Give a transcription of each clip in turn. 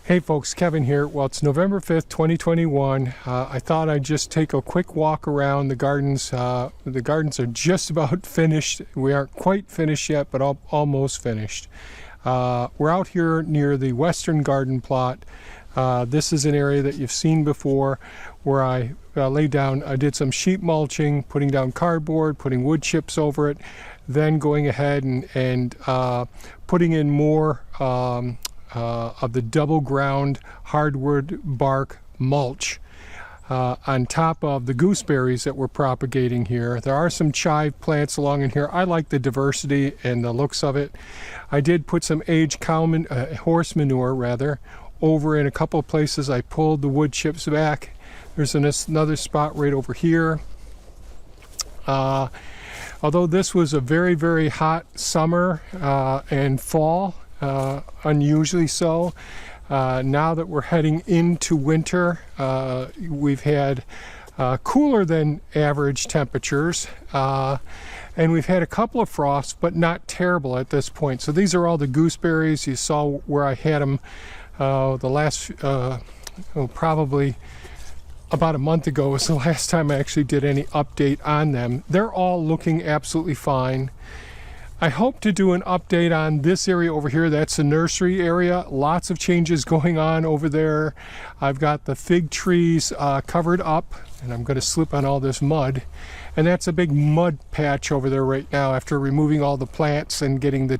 Hey folks, Kevin here. Well, it's November 5th, 2021. I thought I'd just take a quick walk around the gardens. The gardens are just about finished. We aren't quite finished yet, but almost finished. We're out here near the western garden plot. This is an area that you've seen before where I did some sheet mulching, putting down cardboard, putting wood chips over it, then going ahead and putting in more of the double ground hardwood bark mulch on top of the gooseberries that we're propagating here. There are some chive plants along in here. I like the diversity and the looks of it. I did put some aged horse manure rather over in a couple of places. I pulled the wood chips back. There's another spot right over here. Although this was a very, very hot summer and fall, unusually so. Now that we're heading into winter, we've had cooler than average temperatures, and we've had a couple of frosts, but not terrible at this point. So these are all the gooseberries. You saw where I had them the last, probably about a month ago was the last time I actually did any update on them. They're all looking absolutely fine. I hope to do an update on this area over here. That's the nursery area. Lots of changes going on over there. I've got the fig trees covered up, and I'm going to slip on all this mud. And that's a big mud patch over there right now after removing all the plants and getting the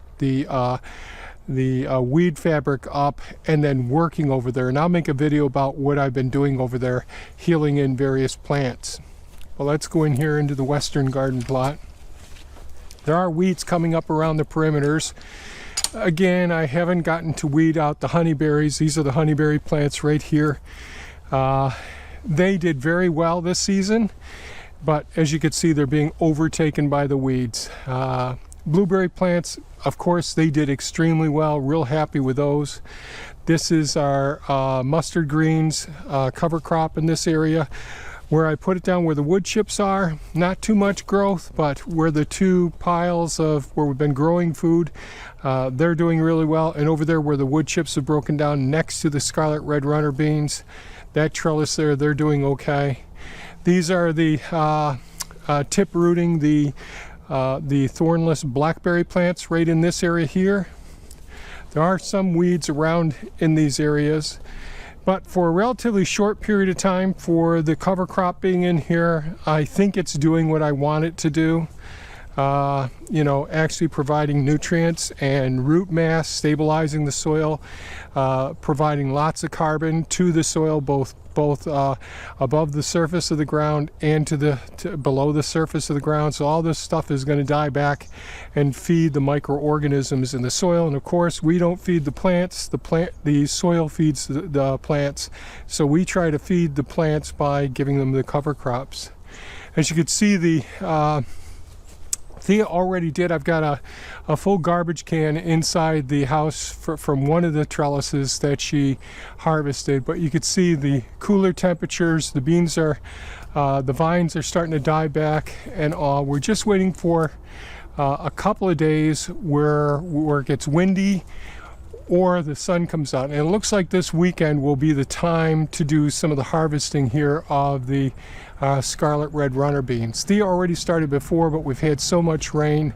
weed fabric up and then working over there. And I'll make a video about what I've been doing over there, healing in various plants. Well, let's go in here into the western garden plot. There are weeds coming up around the perimeters. Again, I haven't gotten to weed out the honeyberries. These are the honeyberry plants right here. They did very well this season, but as you can see, they're being overtaken by the weeds. Blueberry plants, of course, they did extremely well. Real happy with those. This is our mustard greens cover crop in this area, where I put it down where the wood chips are. Not too much growth, but where the two piles of where we've been growing food, they're doing really well. And over there where the wood chips have broken down next to the scarlet red runner beans, that trellis there, they're doing okay. These are the tip rooting the thornless blackberry plants right in this area here. There are some weeds around in these areas, but for a relatively short period of time for the cover crop being in here, I think it's doing what I want it to do. You know, actually providing nutrients and root mass, stabilizing the soil, providing lots of carbon to the soil, both above the surface of the ground and below the surface of the ground. So all this stuff is going to die back and feed the microorganisms in the soil. And of course, we don't feed the plants. The soil feeds the plants. So we try to feed the plants by giving them the cover crops. As you can see, Thea already did. I've got a full garbage can inside the house from one of the trellises that she harvested, but you could see the cooler temperatures. The beans the vines are starting to die back, and we're just waiting for a couple of days where it gets windy or the sun comes out. And it looks like this weekend will be the time to do some of the harvesting here of the scarlet red runner beans. Thea already started before, but we've had so much rain.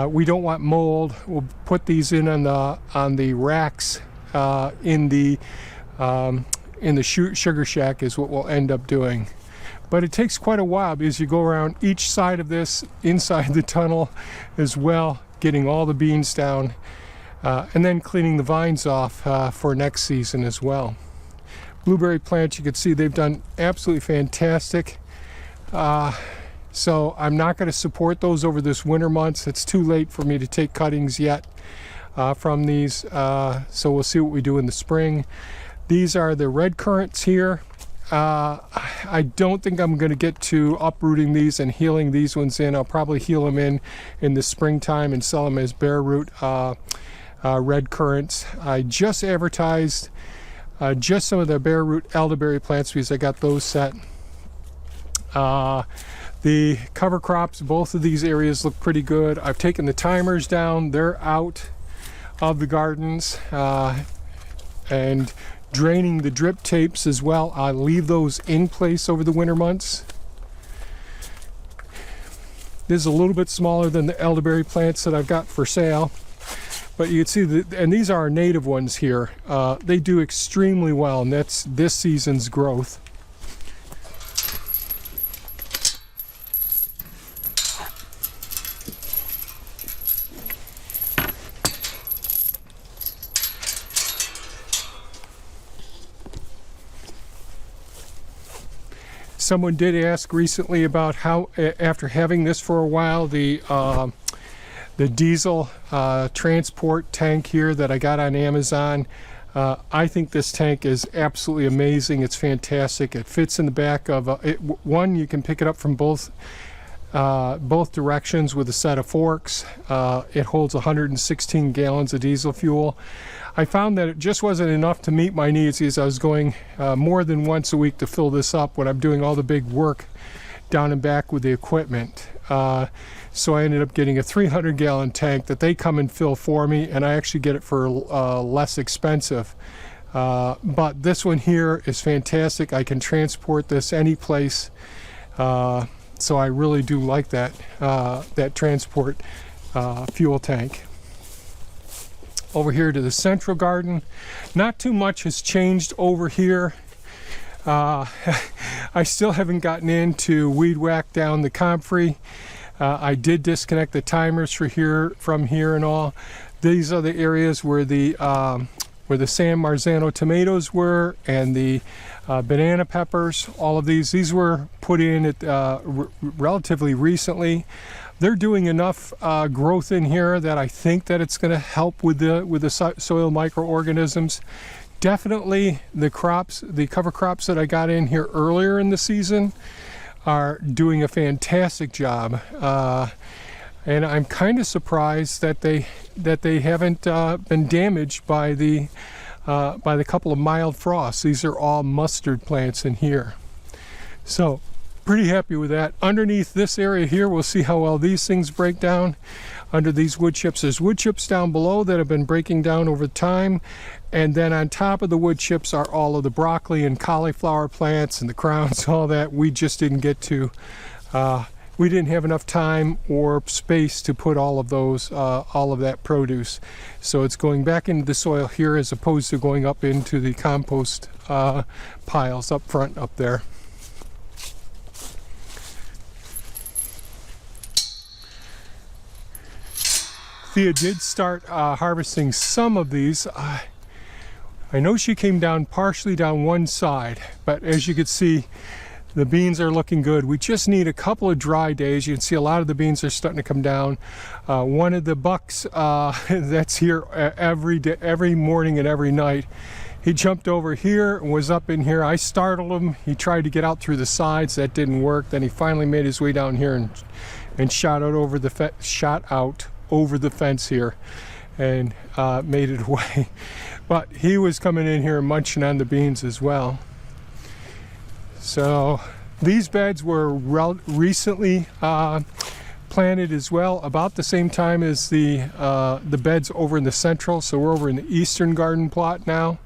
We don't want mold. We'll put these in on the racks in the sugar shack is what we'll end up doing. But it takes quite a while because you go around each side of this, inside the tunnel as well, getting all the beans down, and then cleaning the vines off for next season as well. Blueberry plants, you can see they've done absolutely fantastic. So I'm not going to support those over this winter months. It's too late for me to take cuttings yet from these. So we'll see what we do in the spring. These are the red currants here. I don't think I'm going to get to uprooting these and healing these ones in. I'll probably heal them in the springtime and sell them as bare root red currants. I just advertised just some of the bare root elderberry plants because I got those set. The cover crops, both of these areas look pretty good. I've taken the timers down. They're out of the gardens and draining the drip tapes as well. I leave those in place over the winter months. This is a little bit smaller than the elderberry plants that I've got for sale, but you can see that, and these are our native ones here. They do extremely well, and that's this season's growth. Someone did ask recently about how, after having this for a while, the diesel transport tank here that I got on Amazon. I think this tank is absolutely amazing. It's fantastic. It fits in the back of one. You can pick it up from both directions with a set of forks. It holds 116 gallons of diesel fuel. I found that it just wasn't enough to meet my needs, as I was going more than once a week to fill this up when I'm doing all the big work down and back with the equipment. So I ended up getting a 300-gallon tank that they come and fill for me, and I actually get it for less expensive. But this one here is fantastic. I can transport this any place. So I really do like that, that transport fuel tank. Over here to the central garden, not too much has changed over here. I still haven't gotten into weed whack down the comfrey. I did disconnect the timers from here and all. These are the areas where the San Marzano tomatoes were, and the banana peppers. All of these were put in at relatively recently. They're doing enough growth in here that I think that it's going to help with the soil microorganisms. Definitely the cover crops that I got in here earlier in the season are doing a fantastic job. And I'm kind of surprised that they haven't been damaged by the couple of mild frosts. These are all mustard plants in here. So pretty happy with that. Underneath this area here, we'll see how well these things break down. Under these wood chips, there's wood chips down below that have been breaking down over time. And then on top of the wood chips are all of the broccoli and cauliflower plants and the crowns, all that. We just didn't get to, we didn't have enough time or space to put all of those, all of that produce. So it's going back into the soil here as opposed to going up into the compost piles up front up there. Thea did start harvesting some of these. I know she came down partially down one side, but as you can see, the beans are looking good. We just need a couple of dry days. You can see a lot of the beans are starting to come down. One of the bucks that's here every day, every morning and every night, he jumped over here and was up in here. I startled him. He tried to get out through the sides. That didn't work. Then he finally made his way down here and shot out over the fence here and made it away. But he was coming in here and munching on the beans as well. So these beds were recently planted as well, about the same time as the beds over in the central. So we're over in the eastern garden plot now.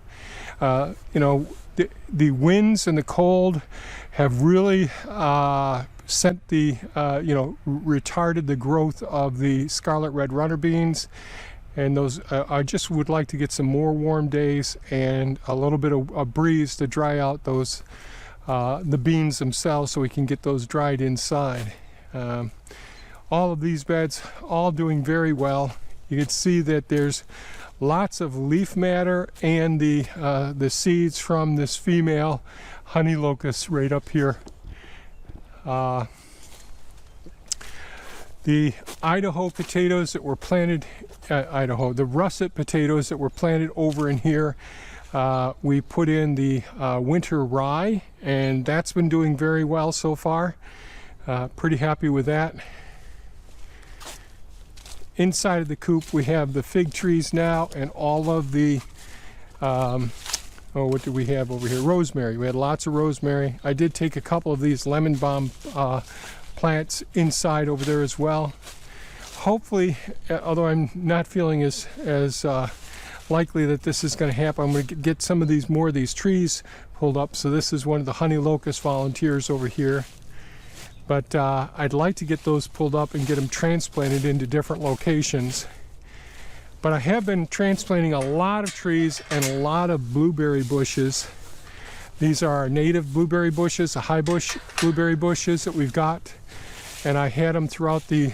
You know, the winds and the cold have really sent the, retarded the growth of the scarlet red runner beans. And those, I just would like to get some more warm days and a little bit of a breeze to dry out those, the beans themselves, so we can get those dried inside. All of these beds, all doing very well. You can see that there's lots of leaf matter and the seeds from this female honey locust right up here. The Idaho potatoes that were planted, the russet potatoes that were planted over in here, we put in the winter rye, and that's been doing very well so far. Pretty happy with that. Inside of the coop we have the fig trees now and all of the, what do we have over here? Rosemary. We had lots of rosemary. I did take a couple of these lemon balm plants inside over there as well. Hopefully, although I'm not feeling as likely that this is going to happen. I'm going to get some of more of these trees pulled up. So this is one of the honey locust volunteers over here. But I'd like to get those pulled up and get them transplanted into different locations. But I have been transplanting a lot of trees and a lot of blueberry bushes. These are our native blueberry bushes, the high bush blueberry bushes that we've got. And I had them throughout the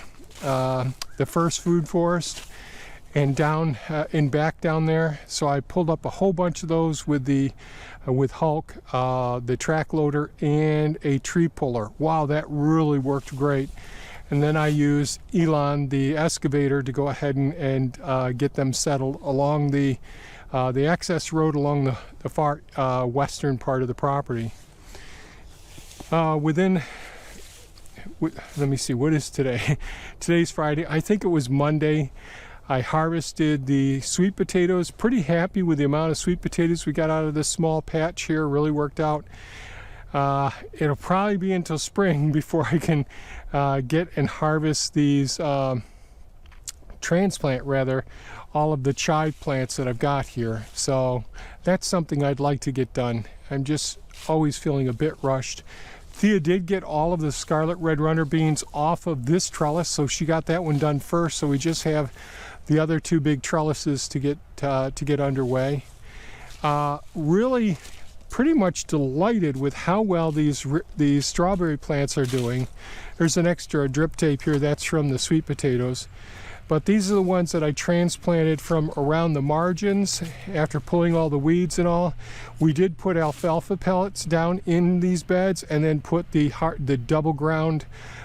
first food forest and down and back down there. So I pulled up a whole bunch of those with the with Hulk, the track loader, and a tree puller. Wow, that really worked great. And then I used Elon, the excavator, to go ahead and get them settled along the access road along the far western part of the property. Let me see, what is today? Today's Friday. I think it was Monday. I harvested the sweet potatoes. Pretty happy with the amount of sweet potatoes we got out of this small patch here. Really worked out. It'll probably be until spring before I can get and harvest these, transplant rather, all of the chive plants that I've got here. So that's something I'd like to get done. I'm just always feeling a bit rushed. Thea did get all of the scarlet red runner beans off of this trellis, so she got that one done first. So we just have the other two big trellises to get underway. Really pretty much delighted with how well these strawberry plants are doing. There's an extra drip tape here, that's from the sweet potatoes. But these are the ones that I transplanted from around the margins after pulling all the weeds and all. We did put alfalfa pellets down in these beds and then put the double ground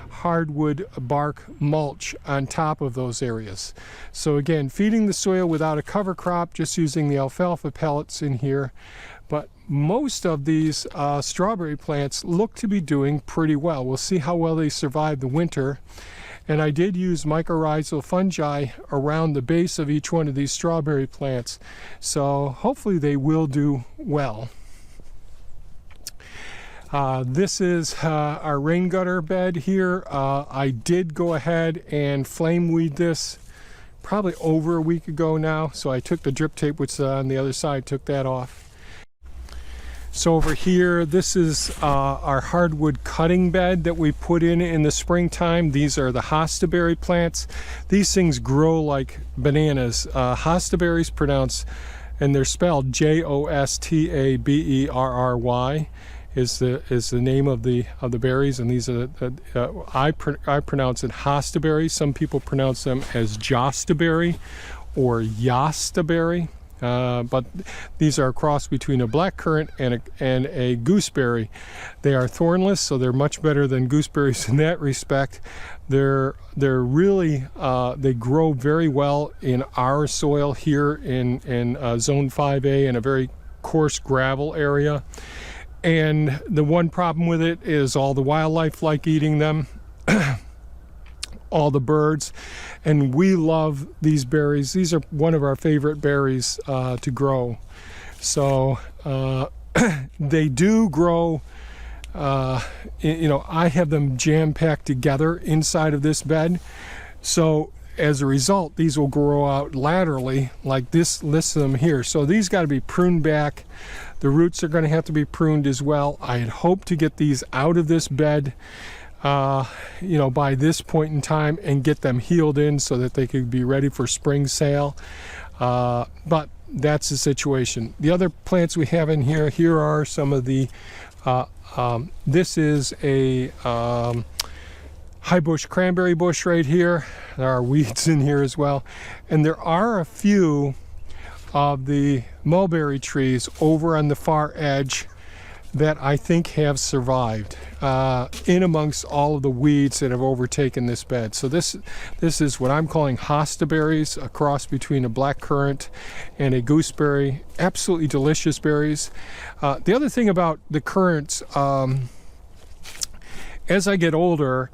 hardwood bark mulch on top of those areas. So again, feeding the soil without a cover crop, just using the alfalfa pellets in here. But most of these strawberry plants look to be doing pretty well. We'll see how well they survive the winter. And I did use mycorrhizal fungi around the base of each one of these strawberry plants. So hopefully they will do well. This is our rain gutter bed here. I did go ahead and flame weed this probably over a week ago now. So I took the drip tape, which is on the other side, took that off. So over here, this is our hardwood cutting bed that we put in the springtime. These are the Jostaberry plants. These things grow like bananas. Jostaberries pronounced, and they're spelled Jostaberry is the name of the berries, and these are I pronounce it Jostaberry. Some people pronounce them as Jostaberry or Jostaberry. But these are a cross between a blackcurrant and a gooseberry. They are thornless, so they're much better than gooseberries in that respect. They're really they grow very well in our soil here in Zone 5A in a very coarse gravel area. And the one problem with it is all the wildlife like eating them. All the birds, and we love these berries. These are one of our favorite berries to grow. So they do grow, I have them jam-packed together inside of this bed. So as a result, these will grow out laterally like this list of them here. So these got to be pruned back. The roots are going to have to be pruned as well. I had hoped to get these out of this bed by this point in time and get them healed in so that they could be ready for spring sale. But that's the situation. The other plants we have in here, here are some of the, this is a high bush cranberry bush right here. There are weeds in here as well. And there are a few of the mulberry trees over on the far edge that I think have survived in amongst all of the weeds that have overtaken this bed. So this is what I'm calling Jostaberries, a cross between a blackcurrant and a gooseberry. Absolutely delicious berries. The other thing about the currants, as I get older,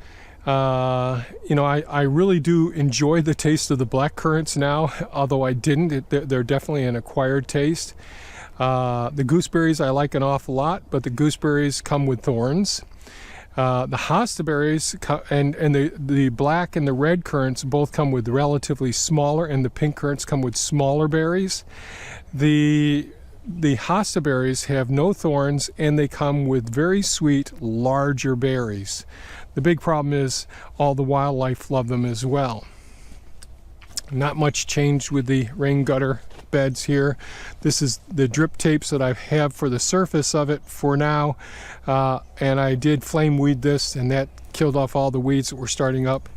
I really do enjoy the taste of the blackcurrants now, although I didn't. They're definitely an acquired taste. The gooseberries I like an awful lot, but the gooseberries come with thorns. The Jostaberries and the black and the red currants both come with relatively smaller, and the pink currants come with smaller berries. The Jostaberries have no thorns, and they come with very sweet, larger berries. The big problem is all the wildlife love them as well. Not much changed with the rain gutter beds here. This is the drip tapes that I have for the surface of it for now, and I did flame weed this, and that killed off all the weeds that were starting up.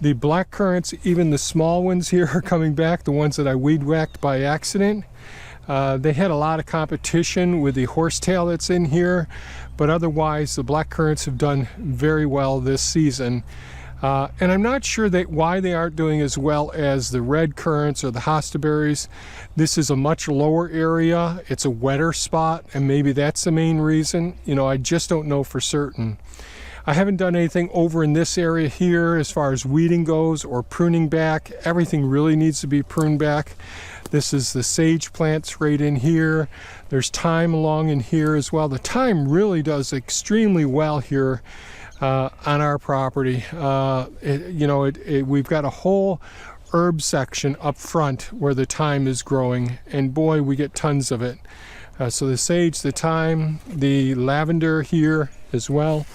The black currants, even the small ones here, are coming back, the ones that I weed whacked by accident. They had a lot of competition with the horsetail that's in here, but otherwise the black currants have done very well this season. And I'm not sure why they aren't doing as well as the red currants or the Jostaberries. This is a much lower area. It's a wetter spot, and maybe that's the main reason. You know, I just don't know for certain. I haven't done anything over in this area here as far as weeding goes or pruning back. Everything really needs to be pruned back. This is the sage plants right in here. There's thyme along in here as well. The thyme really does extremely well here on our property. We've got a whole herb section up front where the thyme is growing, and boy, we get tons of it. So the sage, the thyme, the lavender here as well.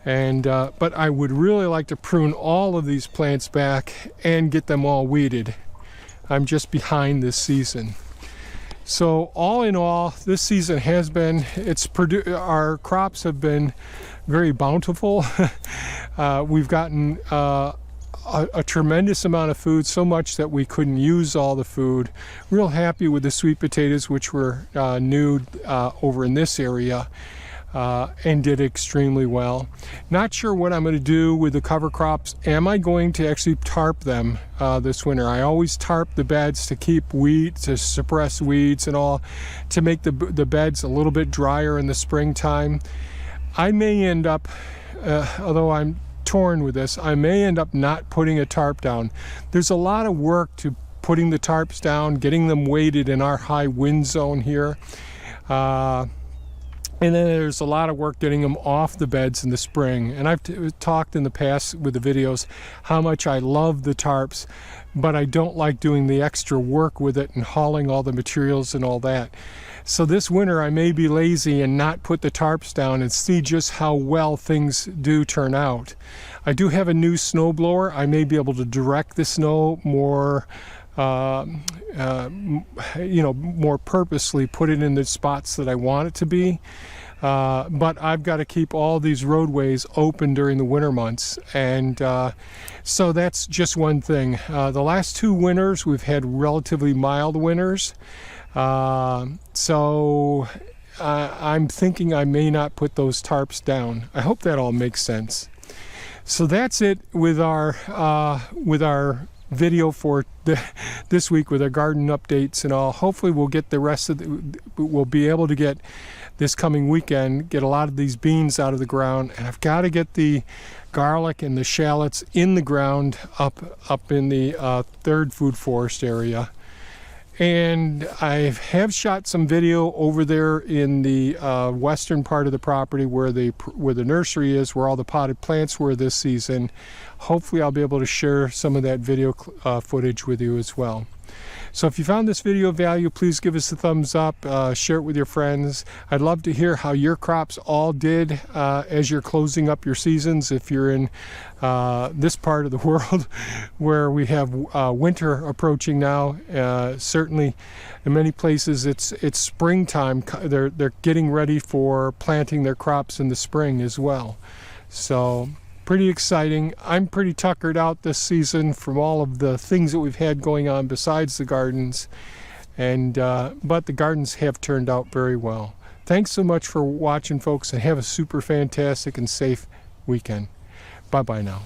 And but I would really like to prune all of these plants back and get them all weeded. I'm just behind this season. So all in all, this season has been, our crops have been very bountiful. We've gotten a tremendous amount of food, so much that we couldn't use all the food. Real happy with the sweet potatoes, which were new over in this area. And did extremely well. Not sure what I'm going to do with the cover crops. Am I going to actually tarp them this winter? I always tarp the beds to keep weeds, to suppress weeds and all, to make the beds a little bit drier in the springtime. I may end up, although I'm torn with this, I may end up not putting a tarp down. There's a lot of work to putting the tarps down, getting them weighted in our high wind zone here. And then there's a lot of work getting them off the beds in the spring. And I've talked in the past with the videos how much I love the tarps, but I don't like doing the extra work with it and hauling all the materials and all that. So this winter I may be lazy and not put the tarps down and see just how well things do turn out. I do have a new snow blower. I may be able to direct the snow more more purposely, put it in the spots that I want it to be. But I've got to keep all these roadways open during the winter months, and so that's just one thing. The last 2 winters we've had relatively mild winters, so I'm thinking I may not put those tarps down. I hope that all makes sense. So that's it with our video for this week with our garden updates and all. Hopefully we'll get the rest of we'll be able to get this coming weekend, get a lot of these beans out of the ground, and I've got to get the garlic and the shallots in the ground up in the 3rd food forest area. And I have shot some video over there in the western part of the property where the nursery is, where all the potted plants were this season. Hopefully I'll be able to share some of that video footage with you as well. So if you found this video of value, please give us a thumbs up, share it with your friends. I'd love to hear how your crops all did as you're closing up your seasons. If you're in this part of the world where we have winter approaching now, certainly in many places it's springtime. They're getting ready for planting their crops in the spring as well. So pretty exciting. I'm pretty tuckered out this season from all of the things that we've had going on besides the gardens, and but the gardens have turned out very well. Thanks so much for watching, folks, and have a super fantastic and safe weekend. Bye-bye now.